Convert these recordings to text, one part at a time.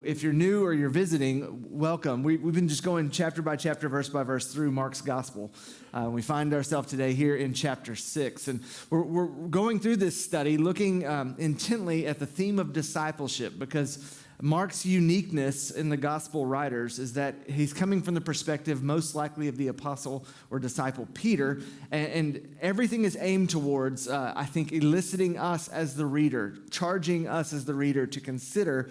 If you're new or you're visiting, welcome. We've been just going chapter by chapter, verse by verse through Mark's gospel. We find ourselves today here in chapter 6. And we're going through this study looking intently at the theme of discipleship, because Mark's uniqueness in the gospel writers is that he's coming from the perspective most likely of the apostle or disciple Peter, and everything is aimed towards, I think, eliciting us as the reader, charging us as the reader to consider,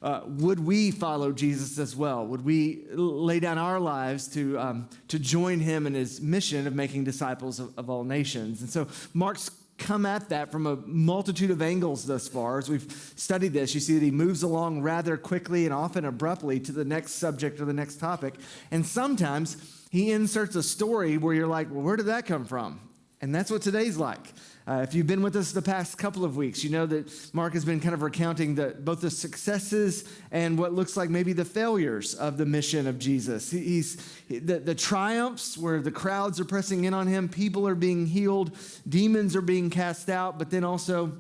would we follow Jesus as well? Would we lay down our lives to join him in his mission of making disciples of all nations? And so Mark's come at that from a multitude of angles thus far. As we've studied this, you see that he moves along rather quickly and often abruptly to the next subject or the next topic. And sometimes he inserts a story where you're like, well, where did that come from? And that's what today's like. If you've been with us the past couple of weeks, you know that Mark has been kind of recounting both the successes and what looks like maybe the failures of the mission of Jesus. The triumphs where the crowds are pressing in on him, people are being healed, demons are being cast out, but then also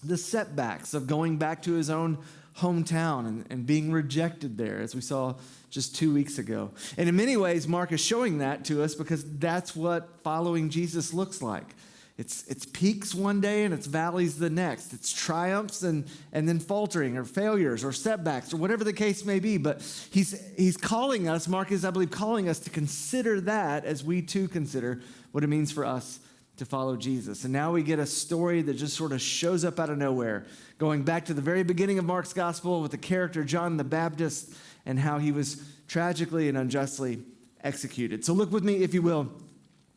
the setbacks of going back to his own hometown and being rejected there, as we saw just 2 weeks ago. And in many ways, Mark is showing that to us because that's what following Jesus looks like. It's peaks one day and it's valleys the next. It's triumphs and then faltering or failures or setbacks or whatever the case may be. But he's calling us, Mark is, I believe, calling us to consider that as we too consider what it means for us to follow Jesus. And now we get a story that just sort of shows up out of nowhere, going back to the very beginning of Mark's gospel with the character John the Baptist and how he was tragically and unjustly executed. So look with me, if you will,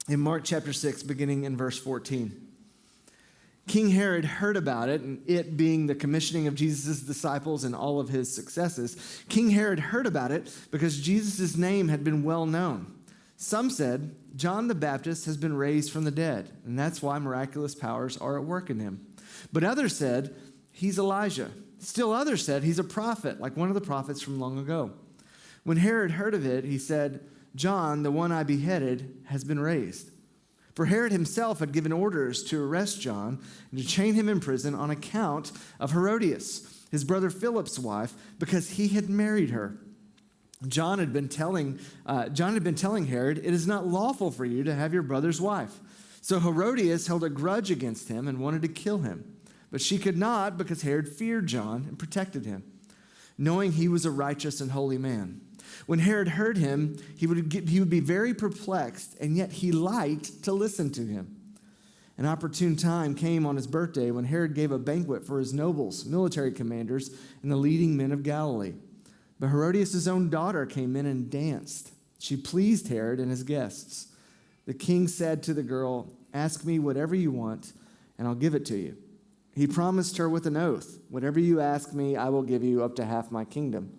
in Mark chapter 6, beginning in verse 14. King Herod heard about it, and it being the commissioning of Jesus' disciples and all of his successes. King Herod heard about it because Jesus' name had been well known. Some said, John the Baptist has been raised from the dead, and that's why miraculous powers are at work in him. But others said, he's Elijah. Still others said, he's a prophet, like one of the prophets from long ago. When Herod heard of it, he said, John, the one I beheaded, has been raised. For Herod himself had given orders to arrest John and to chain him in prison on account of Herodias, his brother Philip's wife, because he had married her. John had been telling Herod, it is not lawful for you to have your brother's wife. So Herodias held a grudge against him and wanted to kill him. But she could not because Herod feared John and protected him, knowing he was a righteous and holy man. When Herod heard him, he would be very perplexed, and yet he liked to listen to him. An opportune time came on his birthday when Herod gave a banquet for his nobles, military commanders, and the leading men of Galilee. But Herodias' own daughter came in and danced. She pleased Herod and his guests. The king said to the girl, ask me whatever you want, and I'll give it to you. He promised her with an oath, whatever you ask me, I will give you up to half my kingdom.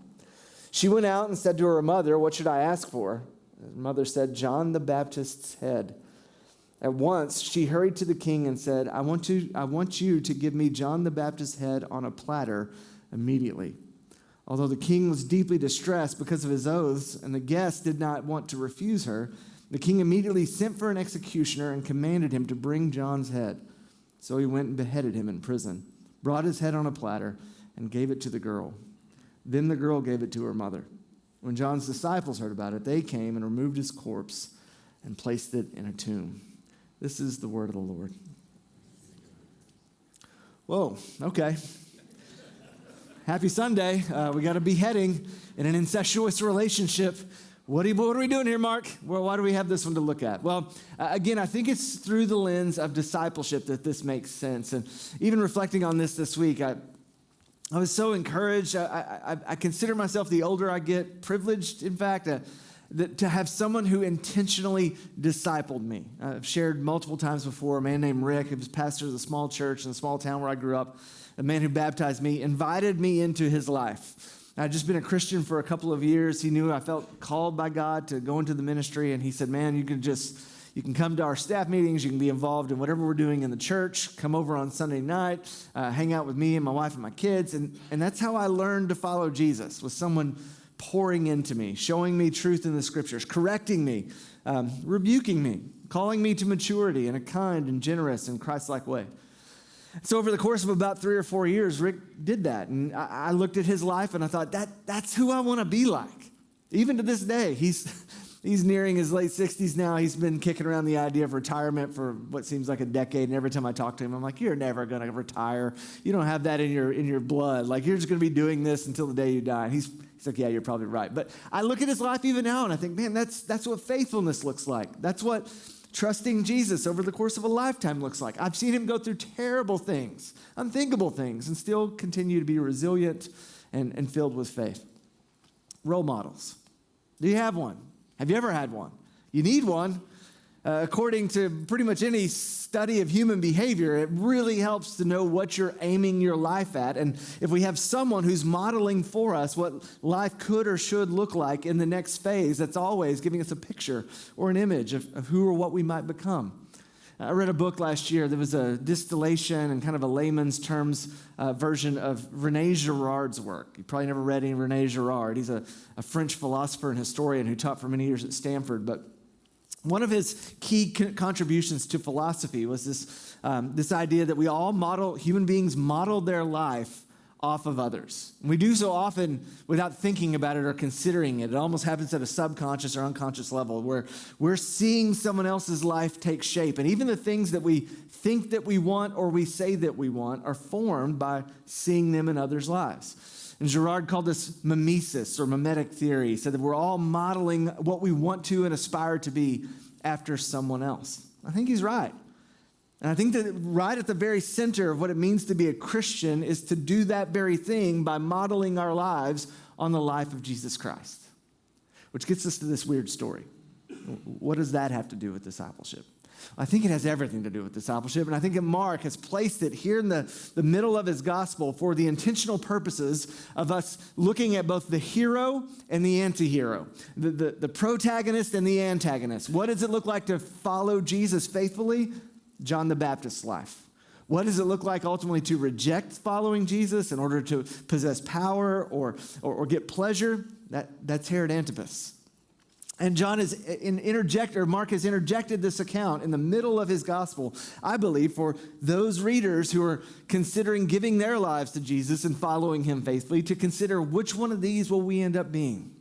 She went out and said to her mother, what should I ask for? Her mother said, John the Baptist's head. At once she hurried to the king and said, I want you to give me John the Baptist's head on a platter immediately. Although the king was deeply distressed because of his oaths, and the guests did not want to refuse her, the king immediately sent for an executioner and commanded him to bring John's head. So he went and beheaded him in prison, brought his head on a platter, and gave it to the girl. Then the girl gave it to her mother. When John's disciples heard about it, they came and removed his corpse and placed it in a tomb. This is the word of the Lord. Whoa, okay. Happy Sunday. We got a beheading in an incestuous relationship. What are we doing here, Mark? Well, why do we have this one to look at? Well, again, I think it's through the lens of discipleship that this makes sense. And even reflecting on this week, I was so encouraged. I consider myself, the older I get, privileged, in fact, to have someone who intentionally discipled me. I've shared multiple times before, a man named Rick, who was pastor of the small church in the small town where I grew up, a man who baptized me, invited me into his life. I'd just been a Christian for a couple of years. He knew I felt called by God to go into the ministry, and he said, man, you can come to our staff meetings, you can be involved in whatever we're doing in the church, come over on Sunday night, hang out with me and my wife and my kids. And that's how I learned to follow Jesus, with someone pouring into me, showing me truth in the scriptures, correcting me, rebuking me, calling me to maturity in a kind and generous and Christ-like way. So over the course of about 3 or 4 years, Rick did that. And I looked at his life and I thought, that's who I want to be like. Even to this day, he's nearing his late 60s now. He's been kicking around the idea of retirement for what seems like a decade. And every time I talk to him, I'm like, you're never going to retire. You don't have that in your blood. Like, you're just going to be doing this until the day you die. And he's like, yeah, you're probably right. But I look at his life even now and I think, man, that's what faithfulness looks like. That's what trusting Jesus over the course of a lifetime looks like. I've seen him go through terrible things, unthinkable things, and still continue to be resilient and filled with faith. Role models. Do you have one? Have you ever had one? You need one. According to pretty much any study of human behavior, it really helps to know what you're aiming your life at. And if we have someone who's modeling for us what life could or should look like in the next phase, that's always giving us a picture or an image of who or what we might become. I read a book last year. There was a distillation and kind of a layman's terms version of René Girard's work. You probably never read any René Girard. He's a French philosopher and historian who taught for many years at Stanford. But one of his key contributions to philosophy was this idea that human beings model their life off of others. And we do so often without thinking about it or considering it. It almost happens at a subconscious or unconscious level where we're seeing someone else's life take shape. And even the things that we think that we want or we say that we want are formed by seeing them in others' lives. And Girard called this mimesis or mimetic theory. He said that we're all modeling what we want to and aspire to be after someone else. I think he's right. And I think that right at the very center of what it means to be a Christian is to do that very thing by modeling our lives on the life of Jesus Christ. Which gets us to this weird story. What does that have to do with discipleship? I think it has everything to do with discipleship, and I think that Mark has placed it here in the middle of his gospel for the intentional purposes of us looking at both the hero and the anti-hero, the protagonist and the antagonist. What does it look like to follow Jesus faithfully? John the Baptist's life. What does it look like ultimately to reject following Jesus in order to possess power or get pleasure? That's Herod Antipas. And Mark has interjected this account in the middle of his gospel, I believe, for those readers who are considering giving their lives to Jesus and following him faithfully to consider which one of these will we end up being.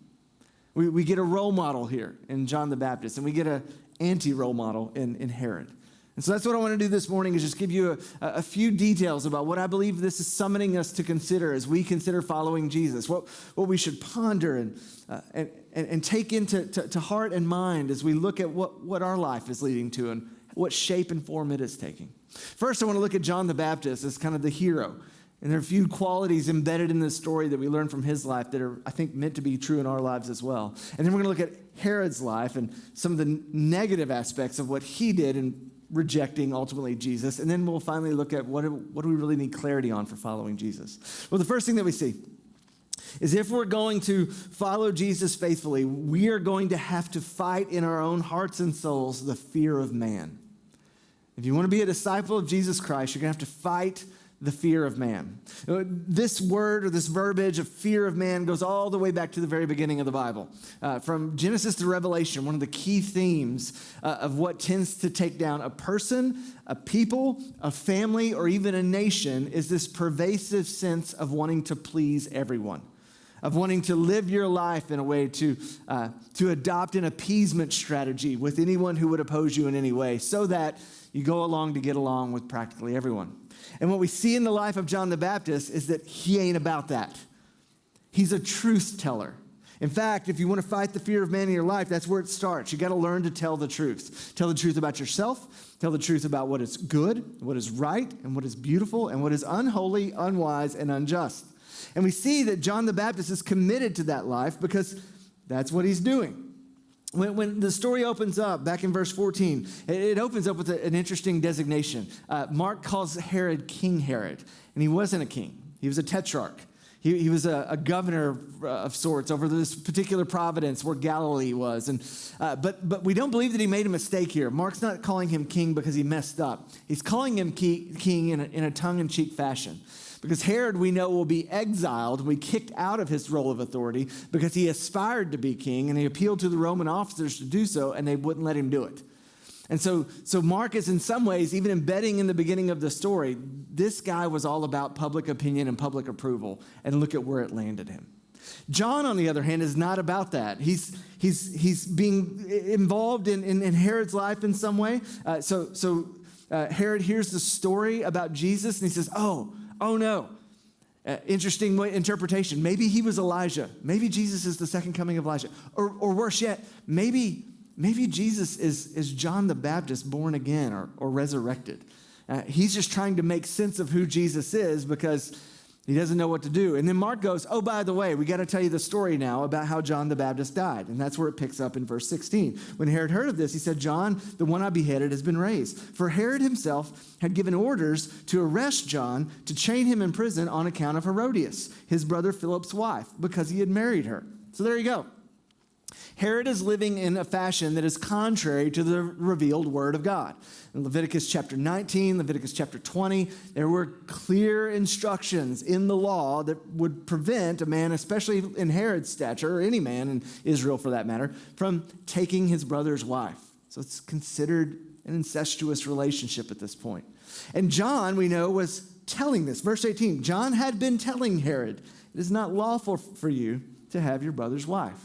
We get a role model here in John the Baptist, and we get an anti-role model in Herod. And so that's what I want to do this morning is just give you a few details about what I believe this is summoning us to consider as we consider following Jesus, what we should ponder and take into heart and mind as we look at what our life is leading to and what shape and form it is taking. First, I want to look at John the Baptist as kind of the hero. And there are a few qualities embedded in this story that we learn from his life that are, I think, meant to be true in our lives as well. And then we're going to look at Herod's life and some of the negative aspects of what he did in rejecting ultimately Jesus. And then we'll finally look at what do we really need clarity on for following Jesus. Well, the first thing that we see is if we're going to follow Jesus faithfully, we are going to have to fight in our own hearts and souls the fear of man. If you want to be a disciple of Jesus Christ, you're going to have to fight the fear of man. This word or this verbiage of fear of man goes all the way back to the very beginning of the Bible. From Genesis to Revelation, one of the key themes of what tends to take down a person, a people, a family, or even a nation is this pervasive sense of wanting to please everyone, of wanting to live your life in a way to adopt an appeasement strategy with anyone who would oppose you in any way so that you go along to get along with practically everyone. And what we see in the life of John the Baptist is that he ain't about that. He's a truth teller. In fact, if you want to fight the fear of man in your life, that's where it starts. You got to learn to tell the truth. Tell the truth about yourself. Tell the truth about what is good, what is right, and what is beautiful, and what is unholy, unwise, and unjust. And we see that John the Baptist is committed to that life because that's what he's doing. When the story opens up, back in verse 14, it opens up with an interesting designation. Mark calls Herod King Herod, and he wasn't a king. He was a tetrarch. He was a governor of sorts over this particular province where Galilee was. But we don't believe that he made a mistake here. Mark's not calling him king because he messed up. He's calling him king in a tongue-in-cheek fashion. Because Herod, we know, will be exiled and be kicked out of his role of authority because he aspired to be king and he appealed to the Roman officers to do so and they wouldn't let him do it. And so Mark is in some ways even embedding in the beginning of the story, this guy was all about public opinion and public approval, and look at where it landed him. John, on the other hand, is not about that. He's being involved in Herod's life in some way. Herod hears the story about Jesus, and he says, oh no. Interesting interpretation. Maybe he was Elijah. Maybe Jesus is the second coming of Elijah. Or worse yet, maybe Jesus is John the Baptist born again or resurrected. He's just trying to make sense of who Jesus is because he doesn't know what to do. And then Mark goes, oh, by the way, we got to tell you the story now about how John the Baptist died. And that's where it picks up in verse 16. When Herod heard of this, he said, John, the one I beheaded, has been raised. For Herod himself had given orders to arrest John, to chain him in prison on account of Herodias, his brother Philip's wife, because he had married her. So there you go. Herod is living in a fashion that is contrary to the revealed word of God. In Leviticus chapter 19, Leviticus chapter 20, there were clear instructions in the law that would prevent a man, especially in Herod's stature, or any man in Israel for that matter, from taking his brother's wife. So it's considered an incestuous relationship at this point. And John, we know, was telling this. Verse 18, John had been telling Herod, it is not lawful for you to have your brother's wife.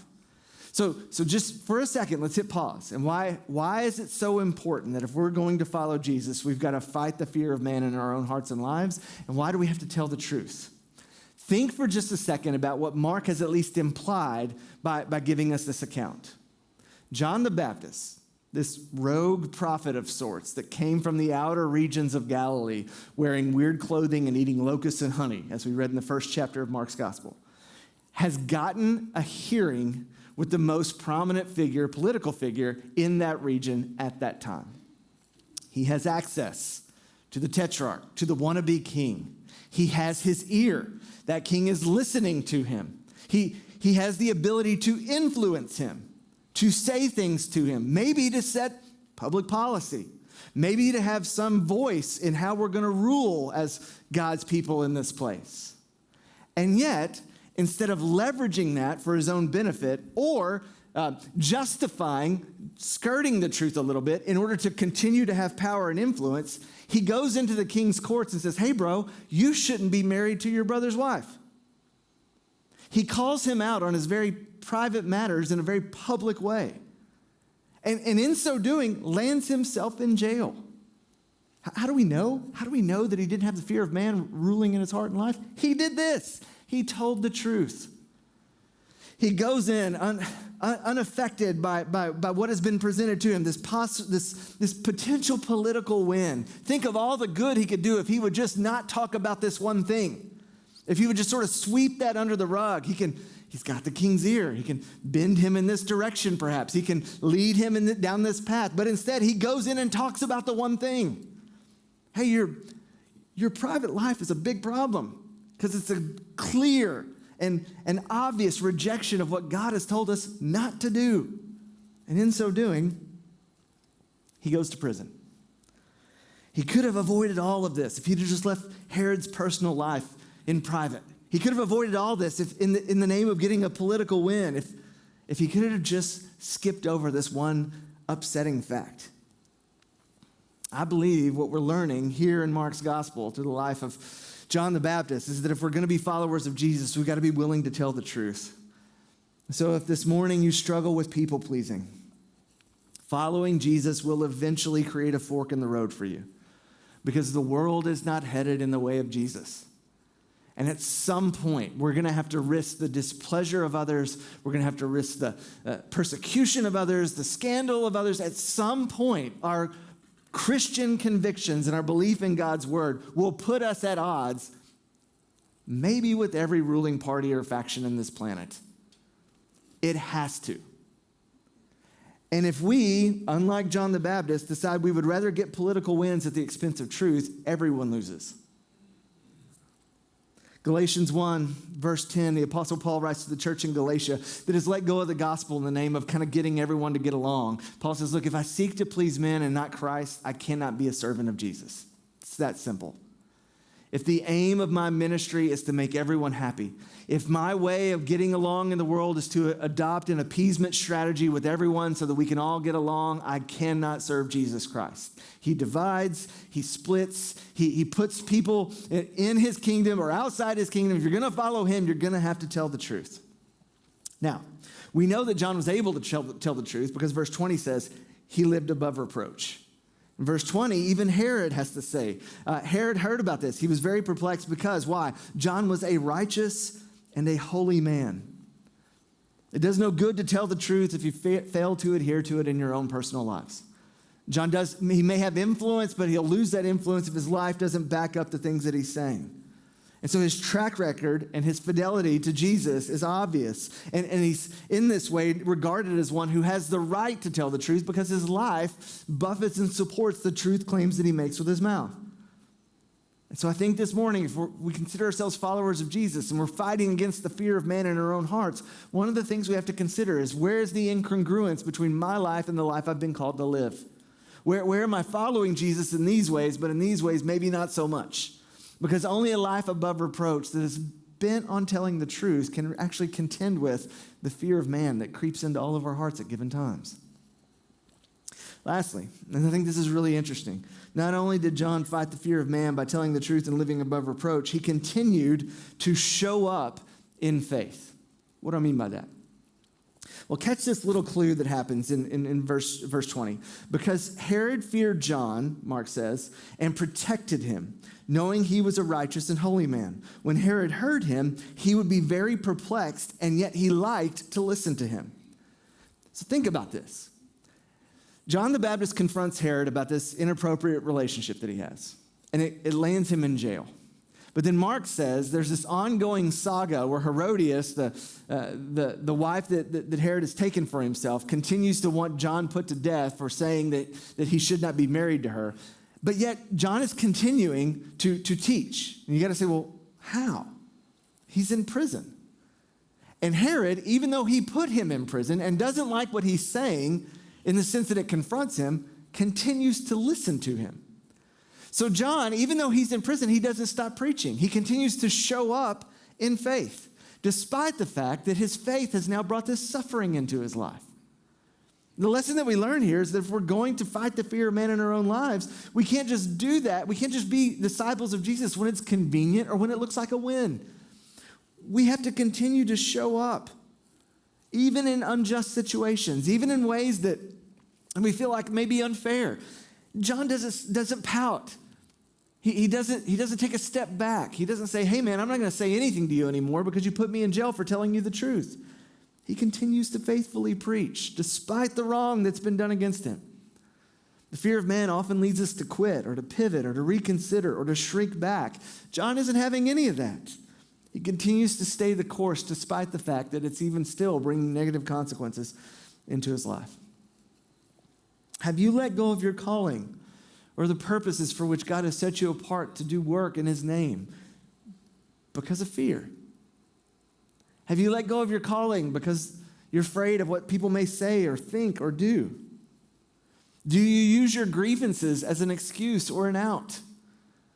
So just for a second, let's hit pause. And why is it so important that if we're going to follow Jesus, we've got to fight the fear of man in our own hearts and lives? And why do we have to tell the truth? Think for just a second about what Mark has at least implied by giving us this account. John the Baptist, this rogue prophet of sorts that came from the outer regions of Galilee, wearing weird clothing and eating locusts and honey, as we read in the first chapter of Mark's gospel, has gotten a hearing with the most prominent figure, political figure, in that region at that time. He has access to the tetrarch, to the wannabe king. He has his ear. That king is listening to him. He has the ability to influence him, to say things to him, maybe to set public policy, maybe to have some voice in how we're going to rule as God's people in this place. And yet, instead of leveraging that for his own benefit or justifying, skirting the truth a little bit in order to continue to have power and influence, he goes into the king's courts and says, hey, bro, you shouldn't be married to your brother's wife. He calls him out on his very private matters in a very public way. And in so doing, lands himself in jail. How do we know? How do we know that he didn't have the fear of man ruling in his heart and life? He did this. He told the truth. He goes in unaffected by what has been presented to him, this potential political win. Think of all the good he could do if he would just not talk about this one thing. If he would just sort of sweep that under the rug. He's got the king's ear. He can bend him in this direction, perhaps. He can lead him down this path. But instead, he goes in and talks about the one thing. Hey, your private life is a big problem. Because it's a clear and obvious rejection of what God has told us not to do. And in so doing, he goes to prison. He could have avoided all of this if he'd have just left Herod's personal life in private. He could have avoided all this if in the name of getting a political win, if he could have just skipped over this one upsetting fact. I believe what we're learning here in Mark's gospel through the life of John the Baptist is that if we're going to be followers of Jesus, we've got to be willing to tell the truth. So if this morning you struggle with people pleasing, following Jesus will eventually create a fork in the road for you because the world is not headed in the way of Jesus. And at some point, we're going to have to risk the displeasure of others. We're going to have to risk the persecution of others, the scandal of others. At some point, our Christian convictions and our belief in God's word will put us at odds, maybe with every ruling party or faction in this planet. It has to. And if we, unlike John the Baptist, decide we would rather get political wins at the expense of truth, everyone loses. Galatians 1, verse 10, the Apostle Paul writes to the church in Galatia that has let go of the gospel in the name of kind of getting everyone to get along. Paul says, look, if I seek to please men and not Christ, I cannot be a servant of Jesus. It's that simple. if the aim of my ministry is to make everyone happy, if my way of getting along in the world is to adopt an appeasement strategy with everyone so that we can all get along, I cannot serve Jesus Christ. He divides, he splits, he puts people in his kingdom or outside his kingdom. If you're going to follow him, you're going to have to tell the truth. Now, we know that John was able to tell the truth because verse 20 says he lived above reproach. In verse 20, even Herod has to say, Herod heard about this. He was very perplexed because, why? John was a righteous and a holy man. It does no good to tell the truth if you fail to adhere to it in your own personal lives. He may have influence, but he'll lose that influence if his life doesn't back up the things that he's saying. And so his track record and his fidelity to Jesus is obvious. And he's in this way regarded as one who has the right to tell the truth because his life buffets and supports the truth claims that he makes with his mouth. And so I think this morning, if we consider ourselves followers of Jesus and we're fighting against the fear of man in our own hearts, one of the things we have to consider is where is the incongruence between my life and the life I've been called to live? Where am I following Jesus in these ways, but in these ways maybe not so much? Because only a life above reproach that is bent on telling the truth can actually contend with the fear of man that creeps into all of our hearts at given times. Lastly, and I think this is really interesting, not only did John fight the fear of man by telling the truth and living above reproach, he continued to show up in faith. What do I mean by that? Well, catch this little clue that happens in verse 20. Because Herod feared John, Mark says, and protected him, knowing he was a righteous and holy man. When Herod heard him, he would be very perplexed, and yet he liked to listen to him. So think about this. John the Baptist confronts Herod about this inappropriate relationship that he has, and it lands him in jail. But then Mark says there's this ongoing saga where Herodias, the wife that Herod has taken for himself, continues to want John put to death for saying that he should not be married to her. But yet John is continuing to teach. And you got to say, well, how? He's in prison. And Herod, even though he put him in prison and doesn't like what he's saying in the sense that it confronts him, continues to listen to him. So John, even though he's in prison, he doesn't stop preaching. He continues to show up in faith, despite the fact that his faith has now brought this suffering into his life. The lesson that we learn here is that if we're going to fight the fear of man in our own lives, we can't just do that. We can't just be disciples of Jesus when it's convenient or when it looks like a win. We have to continue to show up, even in unjust situations, even in ways that we feel like may be unfair. John doesn't pout. He doesn't take a step back. He doesn't say, hey man, I'm not going to say anything to you anymore because you put me in jail for telling you the truth. He continues to faithfully preach despite the wrong that's been done against him. The fear of man often leads us to quit or to pivot or to reconsider or to shrink back. John isn't having any of that. He continues to stay the course despite the fact that it's even still bringing negative consequences into his life. Have you let go of your calling or the purposes for which God has set you apart to do work in his name because of fear? Have you let go of your calling because you're afraid of what people may say or think or do? Do you use your grievances as an excuse or an out?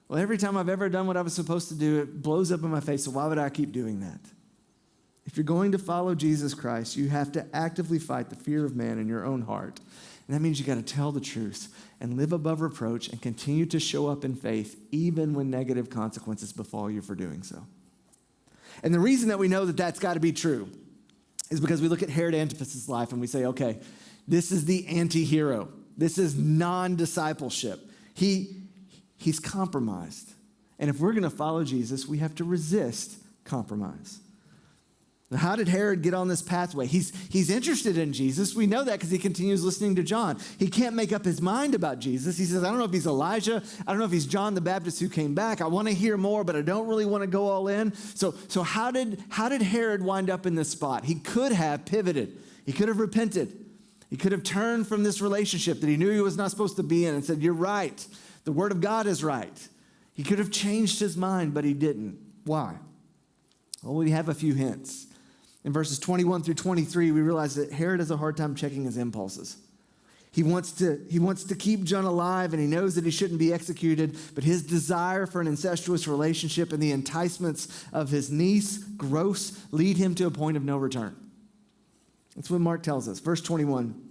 Well, every time I've ever done what I was supposed to do, it blows up in my face, so why would I keep doing that? If you're going to follow Jesus Christ, you have to actively fight the fear of man in your own heart. And that means you got to tell the truth and live above reproach and continue to show up in faith even when negative consequences befall you for doing so. And the reason that we know that that's got to be true is because we look at Herod Antipas's life and we say, okay, this is the anti-hero. This is non-discipleship. He's compromised. And if we're going to follow Jesus, we have to resist compromise. Now, how did Herod get on this pathway? He's interested in Jesus. We know that because he continues listening to John. He can't make up his mind about Jesus. He says, I don't know if he's Elijah. I don't know if he's John the Baptist who came back. I want to hear more, but I don't really want to go all in. So how did Herod wind up in this spot? He could have pivoted. He could have repented. He could have turned from this relationship that he knew he was not supposed to be in and said, you're right. The word of God is right. He could have changed his mind, but he didn't. Why? Well, we have a few hints. In verses 21 through 23, we realize that Herod has a hard time checking his impulses. He wants to keep John alive, and he knows that he shouldn't be executed, but his desire for an incestuous relationship and the enticements of his niece, gross, lead him to a point of no return. That's what Mark tells us. Verse 21.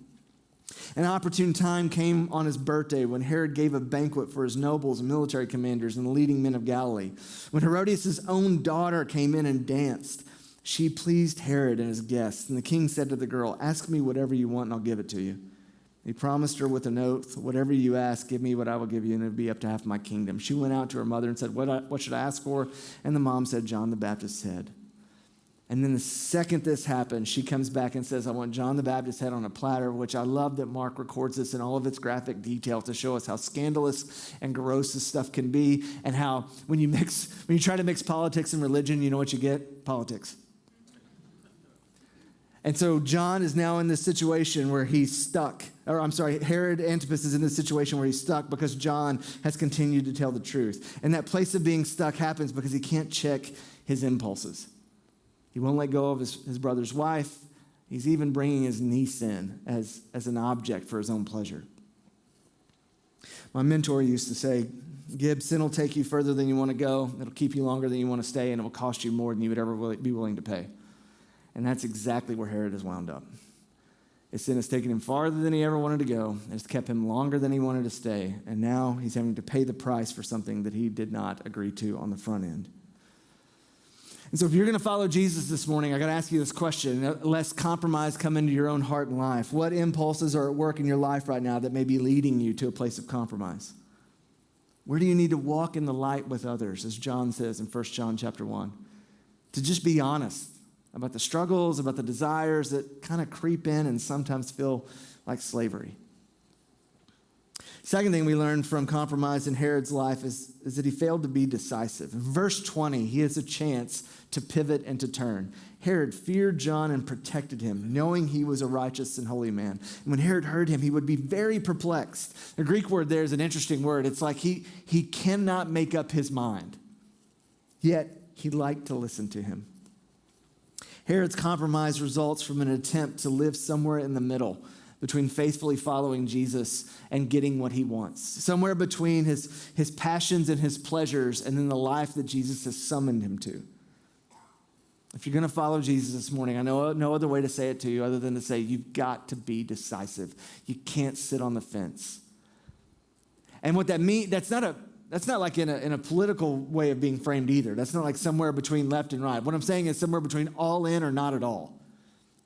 An opportune time came on his birthday when Herod gave a banquet for his nobles and military commanders and the leading men of Galilee. When Herodias' own daughter came in and danced, she pleased Herod and his guests. And the king said to the girl, "Ask me whatever you want and I'll give it to you." He promised her with an oath, "Whatever you ask, give me what I will give you, and it'll be up to half my kingdom." She went out to her mother and said, What should I ask for? And the mom said, "John the Baptist's head." And then the second this happens, she comes back and says, "I want John the Baptist's head on a platter," which I love that Mark records this in all of its graphic detail to show us how scandalous and gross this stuff can be, and how when you try to mix politics and religion, you know what you get? Politics. And so John is now in this situation where he's stuck. Herod Antipas is in this situation where he's stuck because John has continued to tell the truth. And that place of being stuck happens because he can't check his impulses. He won't let go of his brother's wife. He's even bringing his niece in as an object for his own pleasure. My mentor used to say, "Gibbs, sin will take you further than you want to go. It'll keep you longer than you want to stay, and it will cost you more than you would ever be willing to pay." And that's exactly where Herod has wound up. His sin has taken him farther than he ever wanted to go, and it's kept him longer than he wanted to stay. And now he's having to pay the price for something that he did not agree to on the front end. And so if you're going to follow Jesus this morning, I got to ask you this question. Lest compromise come into your own heart and life. What impulses are at work in your life right now that may be leading you to a place of compromise? Where do you need to walk in the light with others, as John says in 1 John chapter 1? To just be honest about the struggles, about the desires that kind of creep in and sometimes feel like slavery. Second thing we learned from compromise in Herod's life is that he failed to be decisive. In verse 20, he has a chance to pivot and to turn. Herod feared John and protected him, knowing he was a righteous and holy man. And when Herod heard him, he would be very perplexed. The Greek word there is an interesting word. It's like he cannot make up his mind, yet he liked to listen to him. Herod's compromise results from an attempt to live somewhere in the middle between faithfully following Jesus and getting what he wants. Somewhere between his passions and his pleasures and then the life that Jesus has summoned him to. If you're going to follow Jesus this morning, I know no other way to say it to you other than to say you've got to be decisive. You can't sit on the fence. And what that means, that's not like in a political way of being framed either. That's not like somewhere between left and right. What I'm saying is somewhere between all in or not at all.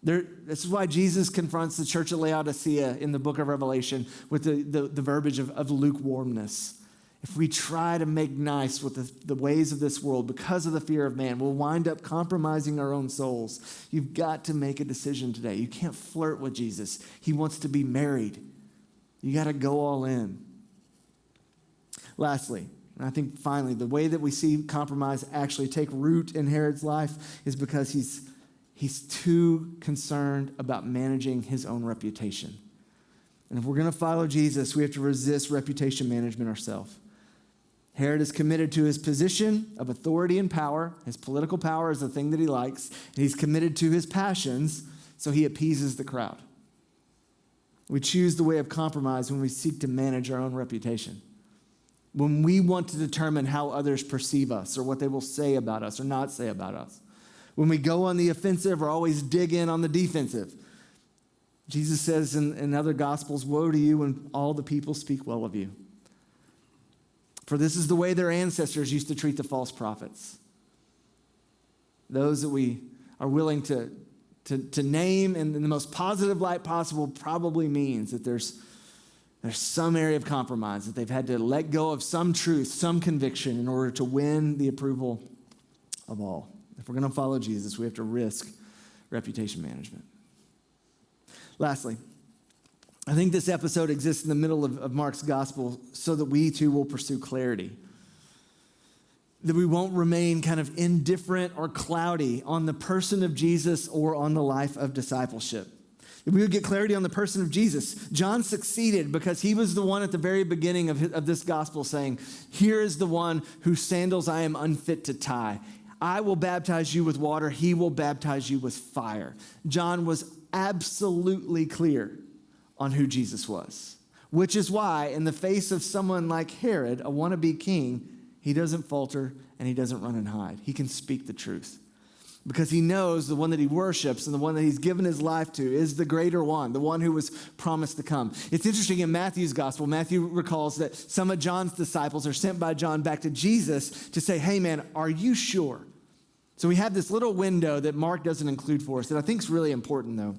This is why Jesus confronts the church at Laodicea in the book of Revelation with the verbiage of lukewarmness. If we try to make nice with the ways of this world because of the fear of man, we'll wind up compromising our own souls. You've got to make a decision today. You can't flirt with Jesus. He wants to be married. You got to go all in. Lastly, and I think finally, the way that we see compromise actually take root in Herod's life is because he's too concerned about managing his own reputation. And if we're going to follow Jesus, we have to resist reputation management ourselves. Herod is committed to his position of authority and power. His political power is the thing that he likes. And he's committed to his passions, so he appeases the crowd. We choose the way of compromise when we seek to manage our own reputation. When we want to determine how others perceive us or what they will say about us or not say about us. When we go on the offensive or always dig in on the defensive. Jesus says in other gospels, "Woe to you when all the people speak well of you. For this is the way their ancestors used to treat the false prophets." Those that we are willing to name in the most positive light possible probably means that there's some area of compromise, that they've had to let go of some truth, some conviction in order to win the approval of all. If we're going to follow Jesus, we have to risk reputation management. Lastly, I think this episode exists in the middle of Mark's gospel so that we too will pursue clarity. That we won't remain kind of indifferent or cloudy on the person of Jesus or on the life of discipleship. That we would get clarity on the person of Jesus. John succeeded because he was the one at the very beginning of this gospel saying, "Here is the one whose sandals I am unfit to tie. I will baptize you with water. He will baptize you with fire." John was absolutely clear on who Jesus was, which is why in the face of someone like Herod, a wannabe king, he doesn't falter and he doesn't run and hide. He can speak the truth because he knows the one that he worships and the one that he's given his life to is the greater one, the one who was promised to come. It's interesting in Matthew's gospel, Matthew recalls that some of John's disciples are sent by John back to Jesus to say, hey man, are you sure? So we have this little window that Mark doesn't include for us that I think is really important though,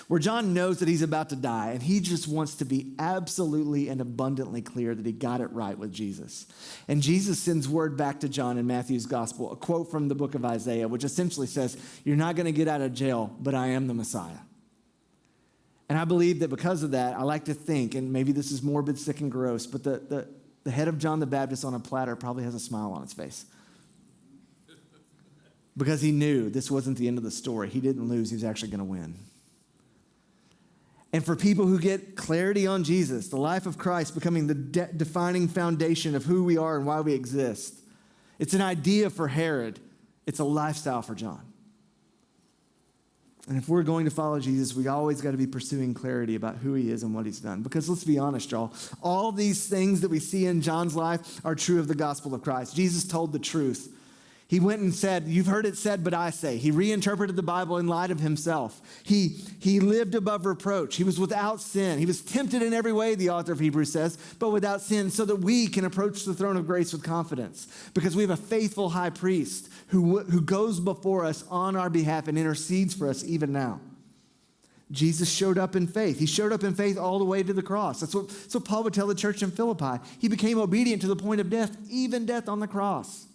where John knows that he's about to die and he just wants to be absolutely and abundantly clear that he got it right with Jesus. And Jesus sends word back to John in Matthew's gospel, a quote from the book of Isaiah, which essentially says, you're not going to get out of jail, but I am the Messiah. And I believe that because of that, I like to think, and maybe this is morbid, sick, and gross, but the head of John the Baptist on a platter probably has a smile on its face. Because he knew this wasn't the end of the story. He didn't lose, he was actually going to win. And for people who get clarity on Jesus, the life of Christ becoming the defining foundation of who we are and why we exist, it's an idea for Herod. It's a lifestyle for John. And if we're going to follow Jesus, we always got to be pursuing clarity about who he is and what he's done. Because let's be honest, y'all, all these things that we see in John's life are true of the gospel of Christ. Jesus told the truth. He went and said, you've heard it said, but I say. He reinterpreted the Bible in light of himself. He lived above reproach. He was without sin. He was tempted in every way, the author of Hebrews says, but without sin, so that we can approach the throne of grace with confidence. Because we have a faithful high priest who goes before us on our behalf and intercedes for us even now. Jesus showed up in faith. He showed up in faith all the way to the cross. That's what Paul would tell the church in Philippi. He became obedient to the point of death, even death on the cross.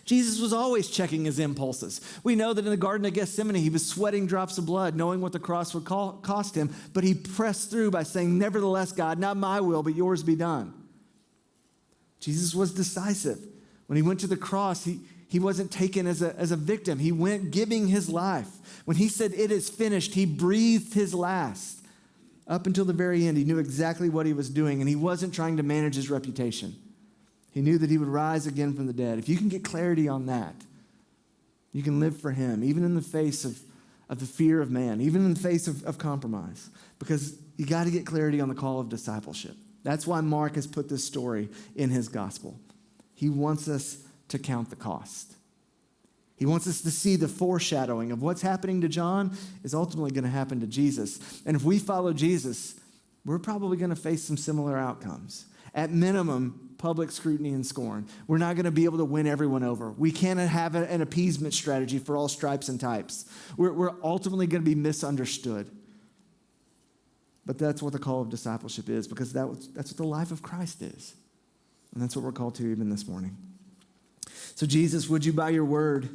Jesus was always checking his impulses. We know that in the Garden of Gethsemane, he was sweating drops of blood, knowing what the cross would cost him, but he pressed through by saying, nevertheless, God, not my will, but yours be done. Jesus was decisive. When he went to the cross, he wasn't taken as a victim. He went giving his life. When he said, it is finished, he breathed his last. Up until the very end, he knew exactly what he was doing, and he wasn't trying to manage his reputation. He knew that he would rise again from the dead. If you can get clarity on that, you can live for him, even in the face of the fear of man, even in the face of compromise, because you got to get clarity on the call of discipleship. That's why Mark has put this story in his gospel. He wants us to count the cost. He wants us to see the foreshadowing of what's happening to John is ultimately going to happen to Jesus. And if we follow Jesus, we're probably going to face some similar outcomes. At minimum, public scrutiny and scorn. We're not going to be able to win everyone over. We can't have an appeasement strategy for all stripes and types. We're ultimately going to be misunderstood. But that's what the call of discipleship is, because that's what the life of Christ is. And that's what we're called to even this morning. So Jesus, would you by your word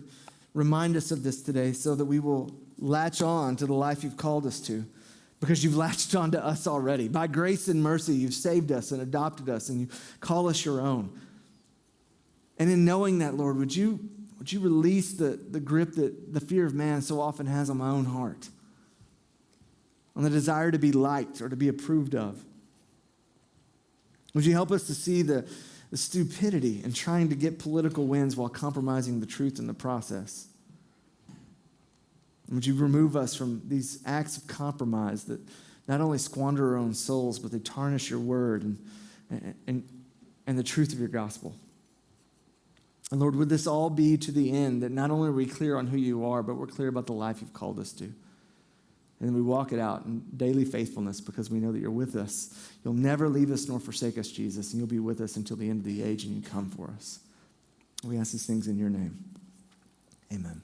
remind us of this today so that we will latch on to the life you've called us to? Because you've latched on to us already. By grace and mercy, you've saved us and adopted us, and you call us your own. And in knowing that, Lord, would you release the grip that the fear of man so often has on my own heart, on the desire to be liked or to be approved of? Would you help us to see the stupidity in trying to get political wins while compromising the truth in the process? Would you remove us from these acts of compromise that not only squander our own souls, but they tarnish your word and the truth of your gospel? And Lord, would this all be to the end that not only are we clear on who you are, but we're clear about the life you've called us to. And then we walk it out in daily faithfulness because we know that you're with us. You'll never leave us nor forsake us, Jesus, and you'll be with us until the end of the age and you come for us. We ask these things in your name. Amen.